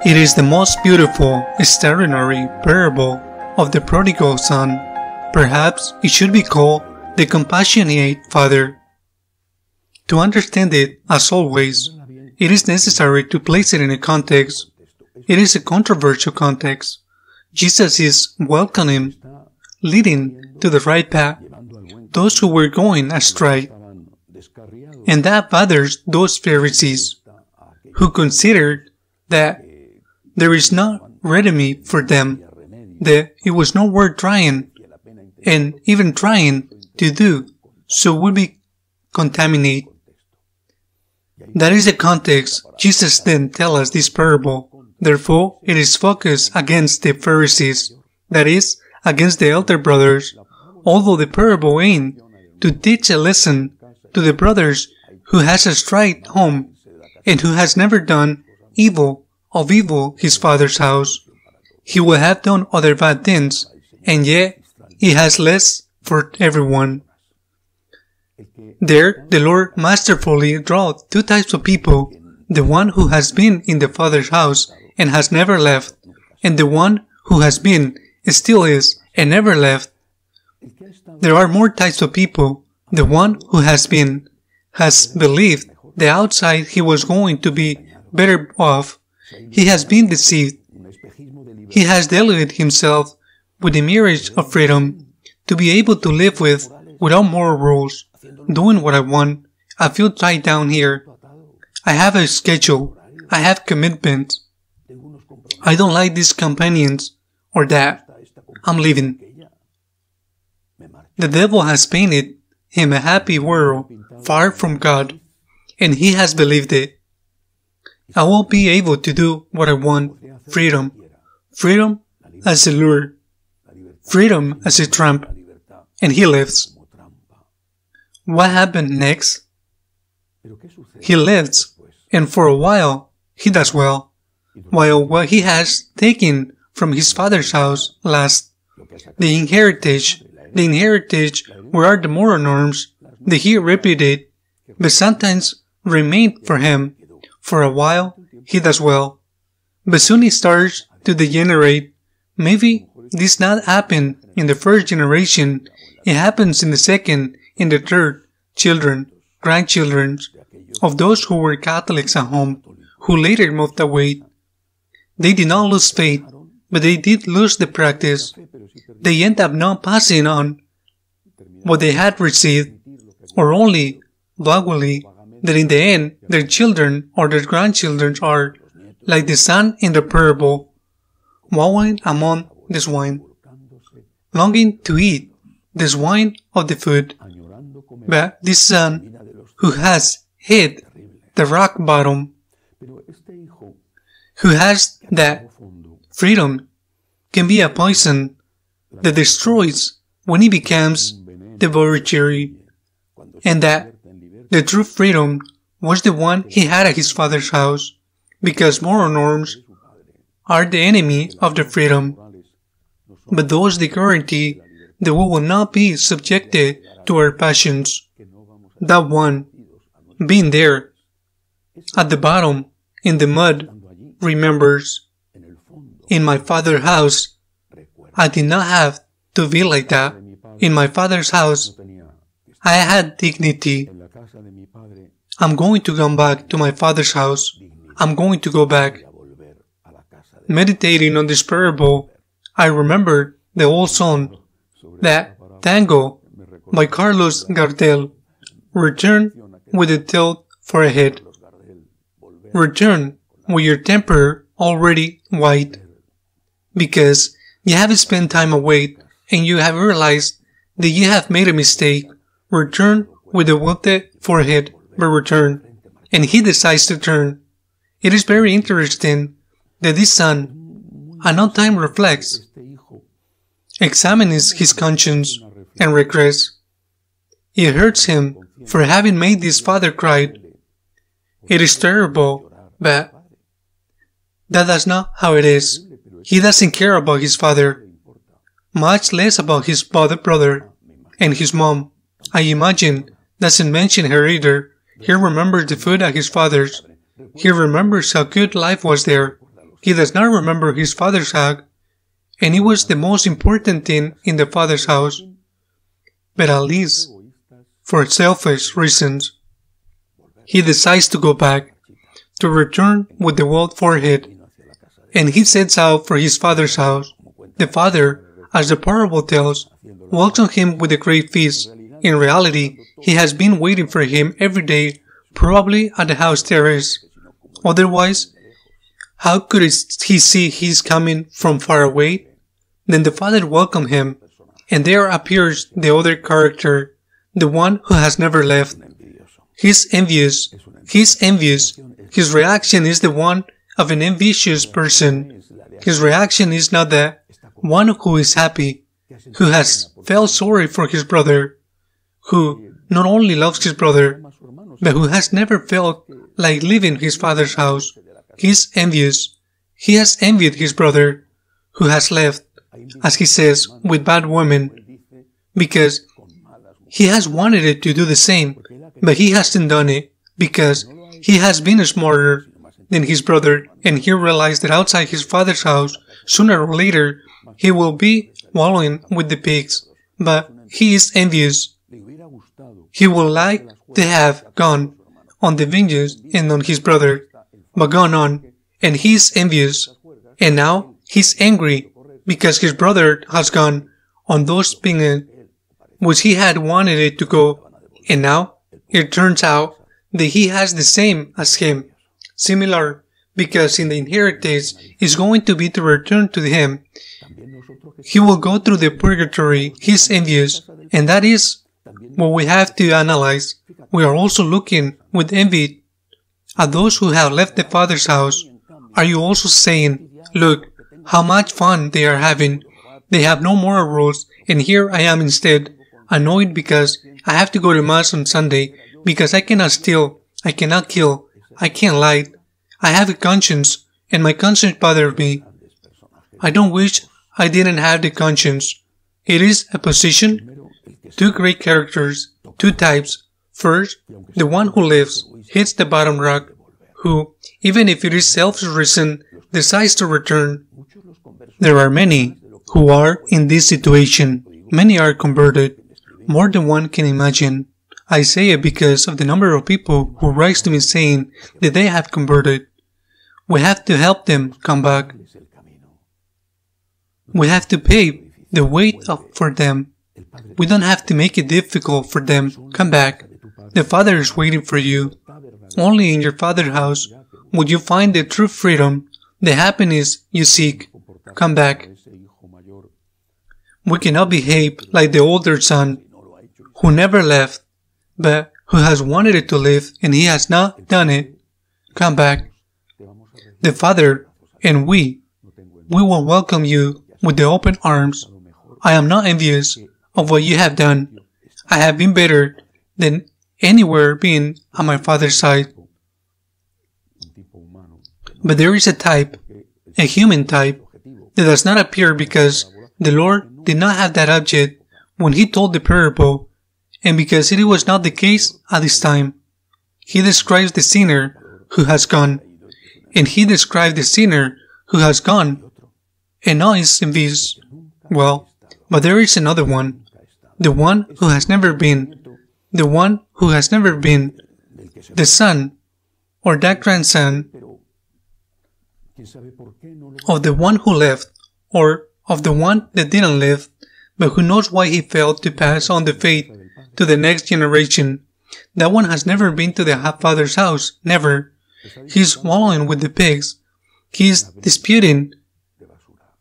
It is the most beautiful, extraordinary parable of the prodigal son. Perhaps it should be called the compassionate father. To understand it, as always, it is necessary to place it in a context. It is a controversial context. Jesus is welcoming, leading to the right path those who were going astray, and that bothers those Pharisees who considered that there is no remedy for them, that it was not worth trying, and even trying to do so would be contaminated. That is the context. Jesus then tells us this parable. Therefore, it is focused against the Pharisees, that is, against the elder brothers, although the parable aimed to teach a lesson to the brothers who has strayed home and who has never done evil of evil his father's house. He will have done other bad things, and yet he has less for everyone. There, the Lord masterfully draws two types of people, the one who has been in the Father's house and has never left, and the one who has been, still is, and never left. There are more types of people. The one who has been, has believed the outside he was going to be better off. He has been deceived. He has deluded himself with the mirage of freedom, to be able to live without moral rules, doing what I want. I feel tied down here. I have a schedule. I have commitments. I don't like these companions or that. I'm leaving. The devil has painted him a happy world far from God, and he has believed it. I will be able to do what I want. Freedom. Freedom as a lure. Freedom as a trump. And he lives. What happened next? He lives, and for a while, he does well, while what he has taken from his father's house lasts. The inheritance where are the moral norms that he repeated, but sometimes remain for him. For a while, he does well, but soon he starts to degenerate. Maybe this not happen in the first generation. It happens in the second, in the third, children, grandchildren of those who were Catholics at home, who later moved away. They did not lose faith, but they did lose the practice. They end up not passing on what they had received, or only vaguely, that in the end their children or their grandchildren are, like the son in the parable, wallowing among the swine, longing to eat the swine of the food. But this son, who has hit the rock bottom, who has that freedom, can be a poison that destroys when he becomes the voyageur, and that the true freedom was the one he had at his father's house, because moral norms are the enemy of the freedom, but those they guarantee that we will not be subjected to our passions. That one, being there, at the bottom, in the mud, remembers, in my father's house, I did not have to be like that. In my father's house, I had dignity. I'm going to come back to my father's house. I'm going to go back. Meditating on this parable, I remembered the old song, that Tango by Carlos Gardel, Return with a tilt for a head. Return with your temper already white, because you have spent time away and you have realized that you have made a mistake. Return with a wilted forehead, but return. And he decides to turn. It is very interesting that this son, at no time reflects, examines his conscience, and regrets. It hurts him for having made his father cry. It is terrible, but that's not how it is. He doesn't care about his father, much less about his brother and his mom. I imagine doesn't mention her either. He remembers the food at his father's. He remembers how good life was there. He does not remember his father's house, and it was the most important thing in the father's house. But at least, for selfish reasons, he decides to go back, to return with the walled forehead, and he sets out for his father's house. The father, as the parable tells, welcomes him with a great feast. In reality, he has been waiting for him every day, probably at the house terrace. Otherwise, how could he see he's coming from far away? Then the father welcomed him, and there appears the other character, the one who has never left. He's envious. His reaction is the one of an envious person. His reaction is not the one who is happy, who has felt sorry for his brother, who not only loves his brother, but who has never felt like leaving his father's house. He's envious. He has envied his brother, who has left, as he says, with bad women, because he has wanted it to do the same, but he hasn't done it, because he has been smarter than his brother, and he realized that outside his father's house, sooner or later, he will be wallowing with the pigs. But he is envious. He would like to have gone on the vineyards and on his brother, but gone on, and he is envious. And now he's angry because his brother has gone on those vineyards which he had wanted it to go, and now it turns out that he has the same as him. Similar, because in the inheritance is going to be to return to him. He will go through the purgatory. He's envious, and that is what we have to analyze. We are also looking with envy at those who have left the Father's house. Are you also saying, look, how much fun they are having. They have no moral rules, and here I am instead, annoyed because I have to go to Mass on Sunday, because I cannot steal, I cannot kill, I can't lie. I have a conscience, and my conscience bothers me. I don't wish I didn't have the conscience. It is a position. Two great characters, two types. First, the one who lives, hits the bottom rock, who, even if it is selfish reason, decides to return. There are many who are in this situation. Many are converted, more than one can imagine. I say it because of the number of people who write to me saying that they have converted. We have to help them come back. We have to pay the weight for them. We don't have to make it difficult for them. Come back. The Father is waiting for you. Only in your Father's house will you find the true freedom, the happiness you seek. Come back. We cannot behave like the older son, who never left, but who has wanted it to live and he has not done it. Come back. The Father and we will welcome you with the open arms. I am not envious of what you have done. I have been better than anywhere being on my Father's side. But there is a type, a human type, that does not appear because the Lord did not have that object when He told the parable, and because it was not the case at this time. He describes the sinner who has gone, and He described the sinner who has gone, and now is envious. Well, but there is another one, the one who has never been, the one who has never been, the son, or that grandson, of the one who left, or of the one that didn't live, but who knows why he failed to pass on the faith to the next generation. That one has never been to the Father's house, never. He's wallowing with the pigs. He's disputing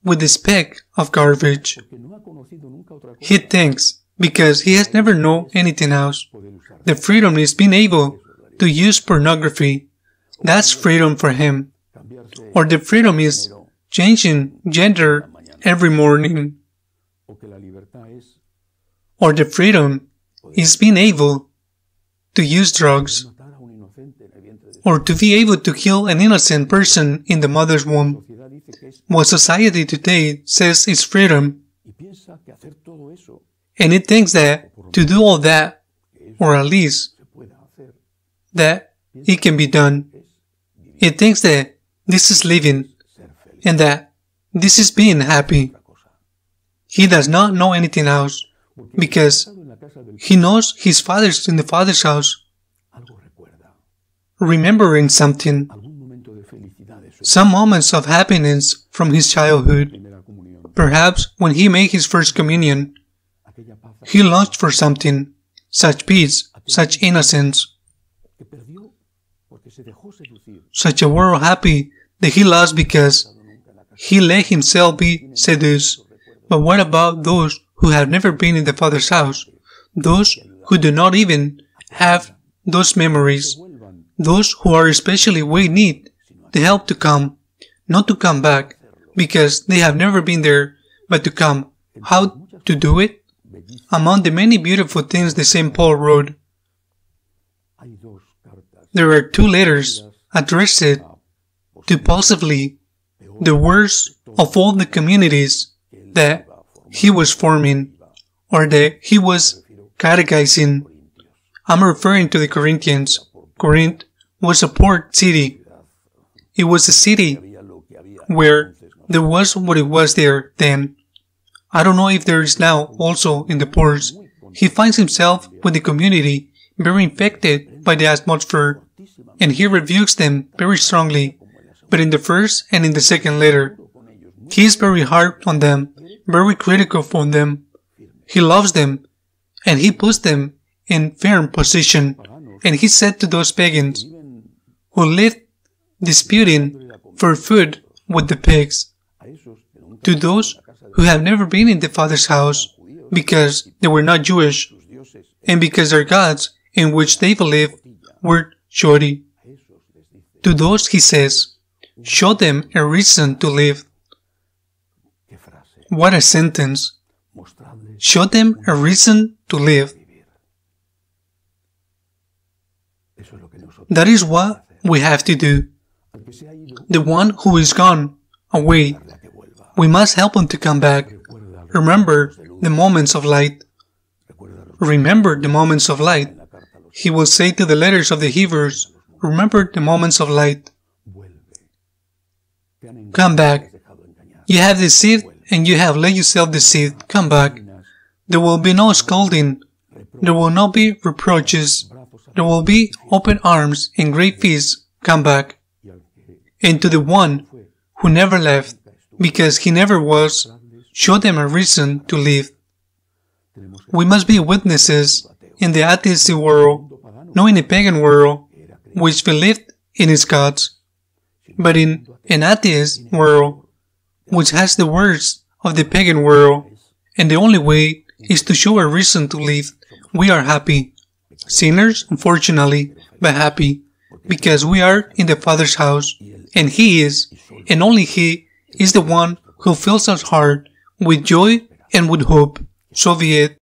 with the speck of garbage. He thinks, because he has never known anything else. The freedom is being able to use pornography. That's freedom for him. Or the freedom is changing gender every morning. Or the freedom is being able to use drugs. Or to be able to kill an innocent person in the mother's womb. What society today says is freedom. And it thinks that to do all that, or at least that it can be done, it thinks that this is living. and that this is being happy. He does not know anything else, because he knows his father's in the Father's house, remembering something, some moments of happiness from his childhood. Perhaps when he made his first communion, he longed for something, such peace, such innocence, such a world happy that he lost because he let himself be seduced. But what about those who have never been in the Father's house? Those who do not even have those memories? Those who are especially way need the help to come, not to come back, because they have never been there, but to come. How to do it? Among the many beautiful things that St. Paul wrote, there are 2 letters addressed to possibly the worst of all the communities that he was forming, or that he was catechizing. I'm referring to the Corinthians. Corinth was a port city. It was a city where there was what it was there then. I don't know if there is now also in the ports. He finds himself with the community very infected by the atmosphere, and he rebukes them very strongly. But in the first and in the second letter, he is very hard on them, very critical for them. He loves them, and he puts them in firm position. And he said to those pagans who lived disputing for food with the pigs, to those who have never been in the Father's house because they were not Jewish, and because their gods in which they believed were shoddy. To those he says, show them a reason to live. What a sentence! Show them a reason to live. That is what we have to do. The one who is gone away, we must help him to come back. Remember the moments of light. Remember the moments of light. He will say to the letters of the Hebrews, remember the moments of light. Come back. You have deceived and you have let yourself deceive. Come back. There will be no scolding. There will not be reproaches. There will be open arms and great feasts. Come back. And to the one who never left, because he never was, show them a reason to live. We must be witnesses in the atheistic world, not in a pagan world, which believed in its gods, but in an atheist world, which has the words of the pagan world, and the only way is to show a reason to live. We are happy. Sinners, unfortunately, but happy, because we are in the Father's house, and He is, and only He, is the one who fills our heart with joy and with hope. So be it.